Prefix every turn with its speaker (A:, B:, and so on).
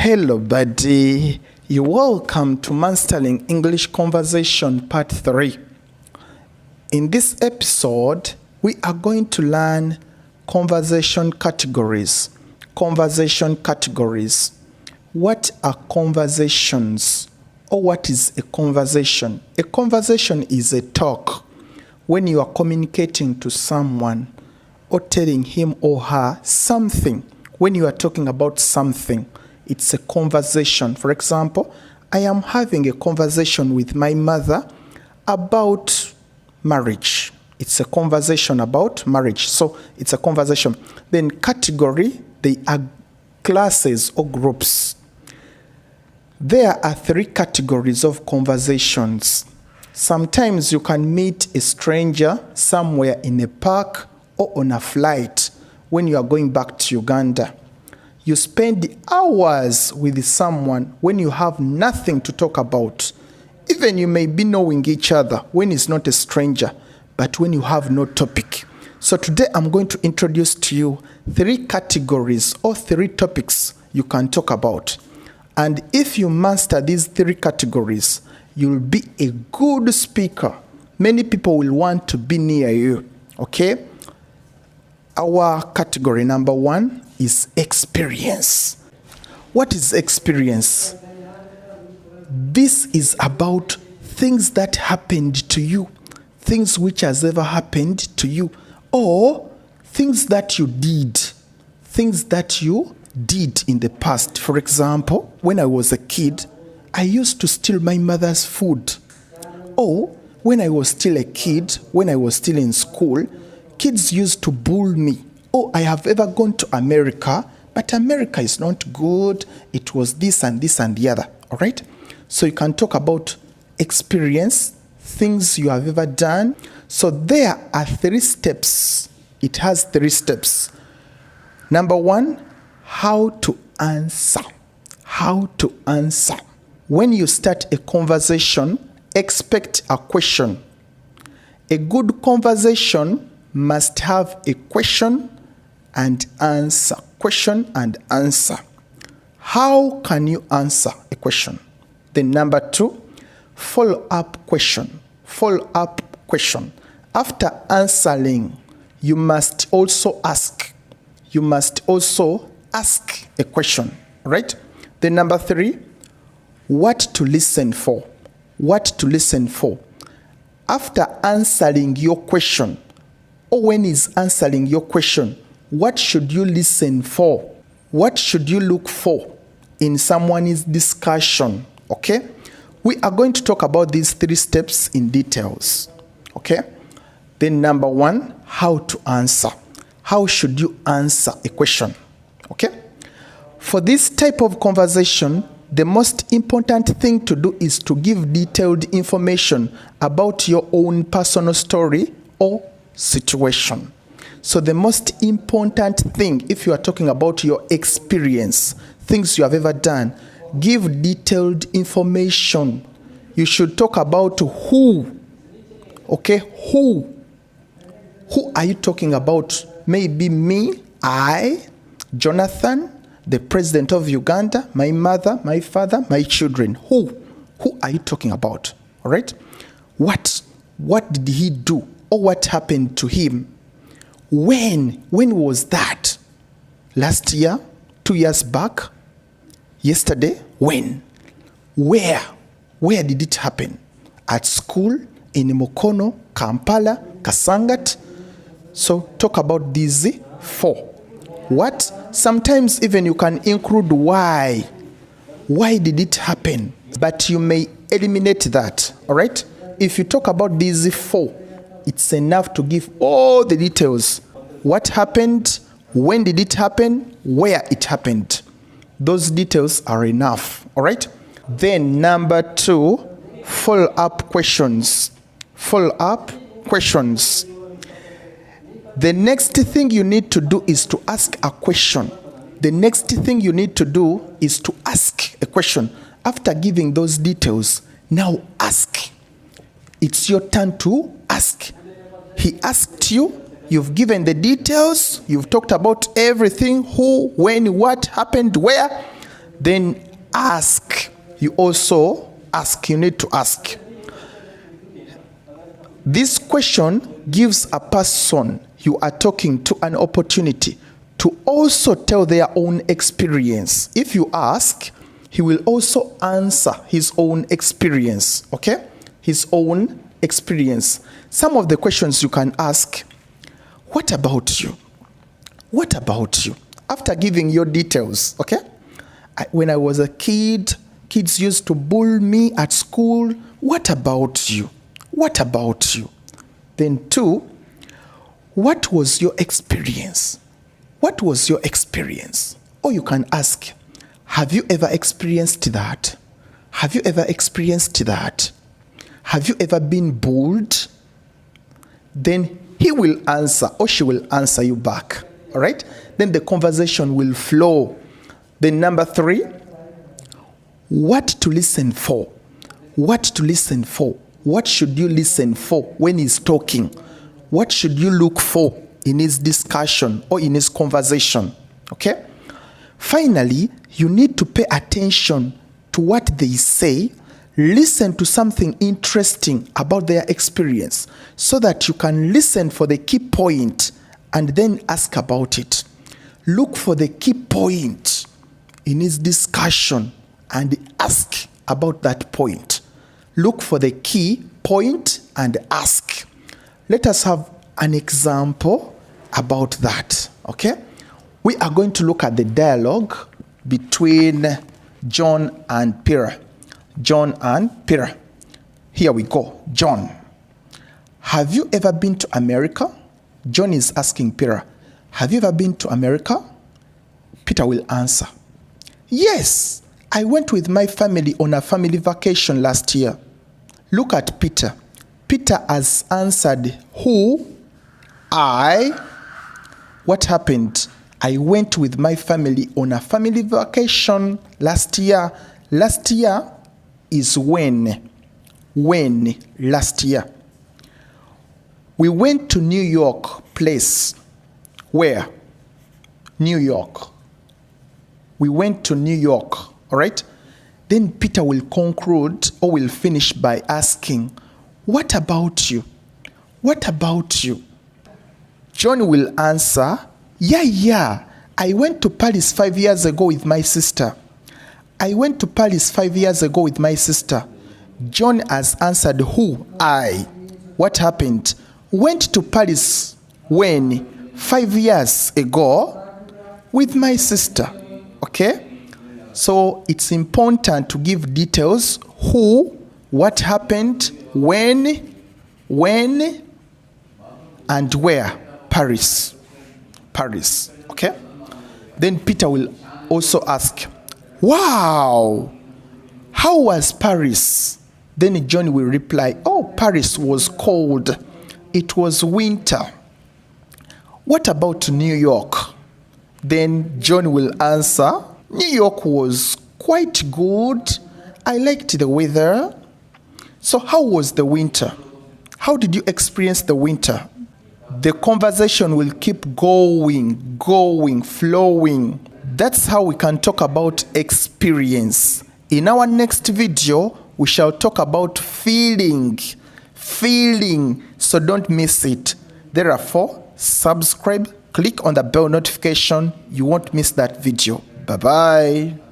A: Hello, buddy. You're welcome to Mastering English Conversation Part 3. In this episode, we are going to learn conversation categories. Conversation categories. What are conversations? Or what is a conversation? A conversation is a talk when you are communicating to someone or telling him or her something. When you are talking about something, it's a conversation. For example, I am having a conversation with my mother about marriage. It's a conversation about marriage. So it's a conversation. Then category, they are classes or groups. There are 3 categories of conversations. Sometimes you can meet a stranger somewhere in a park or on a flight when you are going back to Uganda. You spend hours with someone when you have nothing to talk about. Even you may be knowing each other when it's not a stranger, but when you have no topic. So today I'm going to introduce to you 3 categories or 3 topics you can talk about. And if you master these 3 categories, you'll be a good speaker. Many people will want to be near you, okay? Our category number 1 is experience. What is experience? This is about things that happened to you, things which has ever happened to you, or things that you did in the past. For example, when I was a kid, I used to steal my mother's food. Or when I was still a kid, when I was still in school, kids used to bully me. Oh, I have ever gone to America, but America is not good. It was this and this and the other, all right? So you can talk about experience, things you have ever done. So there are 3 steps. It has 3 steps. Number 1, how to answer. How to answer. When you start a conversation, expect a question. A good conversation must have a question and answer. Question and answer. How can you answer a question? Then number 2, follow-up question. Follow-up question. After answering, you must also ask. You must also ask a question, right? Then number 3, what to listen for. What to listen for. After answering your question, or when he's answering your question, what should you listen for? What should you look for in someone's discussion? Okay? We are going to talk about these 3 steps in details. Okay? Then number 1, how to answer. How should you answer a question? Okay? For this type of conversation, the most important thing to do is to give detailed information about your own personal story or situation. So the most important thing, if you are talking about your experience, things you have ever done, give detailed information. You should talk about who. Okay, who? Who are you talking about? Maybe me, I, Jonathan, the president of Uganda, my mother, my father, my children. Who? Who are you talking about? All right? What did he do? Or what happened to him? When was that? Last year? 2 years back? Yesterday? When? Where did it happen? At school? In Mukono? Kampala? Kasangat? So talk about these 4. What? Sometimes even you can include why. Why did it happen? But you may eliminate that, all right? If you talk about these 4, it's enough to give all the details. What happened? When did it happen? Where it happened? Those details are enough, all right? Then number 2, follow-up questions. Follow-up questions. The next thing you need to do is to ask a question. The next thing you need to do is to ask a question. After giving those details, now ask. It's your turn to ask. He asked you, you've given the details, you've talked about everything, who, when, what happened, where. Then ask. You also ask. You need to ask. This question gives a person you are talking to an opportunity to also tell their own experience. If you ask, he will also answer his own experience, okay? His own experience. Some of the questions you can ask, what about you? What about you? After giving your details, okay? When I was a kid, kids used to bully me at school. What about you? What about you? Then 2, what was your experience? What was your experience? Or you can ask, have you ever experienced that? Have you ever experienced that? Have you ever been bullied? Then he will answer or she will answer you back. All right? Then the conversation will flow. Then number 3, what to listen for? What to listen for? What should you listen for when he's talking? What should you look for in his discussion or in his conversation? Okay? Finally, you need to pay attention to what they say. Listen to something interesting about their experience so that you can listen for the key point and then ask about it. Look for the key point in his discussion and ask about that point. Look for the key point and ask. Let us have an example about that, okay? We are going to look at the dialogue between John and Peter. John and Peter. Here we go. John, have you ever been to America? John is asking Peter, have you ever been to America? Peter will answer, yes, I went with my family on a family vacation last year. Look at Peter. Peter has answered who? I. What happened? I went with my family on a family vacation last year. Last year is when? When? Last year. We went to New York place. Where? New York. We went to New York. All right? Then Peter will conclude or will finish by asking, what about you? What about you? John will answer, yeah, I went to Paris 5 years ago with my sister. I went to Paris 5 years ago with my sister. John has answered who? I. What happened? Went to Paris when? 5 years ago with my sister. Okay? So it's important to give details. Who, what happened, when, and where. Paris. Paris. Okay? Then Peter will also ask, wow, how was Paris? Then John will reply, oh, Paris was cold. It was winter. What about New York? Then John will answer, New York was quite good. I liked the weather. So how was the winter? How did you experience the winter? The conversation will keep going, flowing. That's how we can talk about experience. In our next video, we shall talk about feeling. So don't miss it. Therefore, subscribe, click on the bell notification. You won't miss that video. Bye-bye.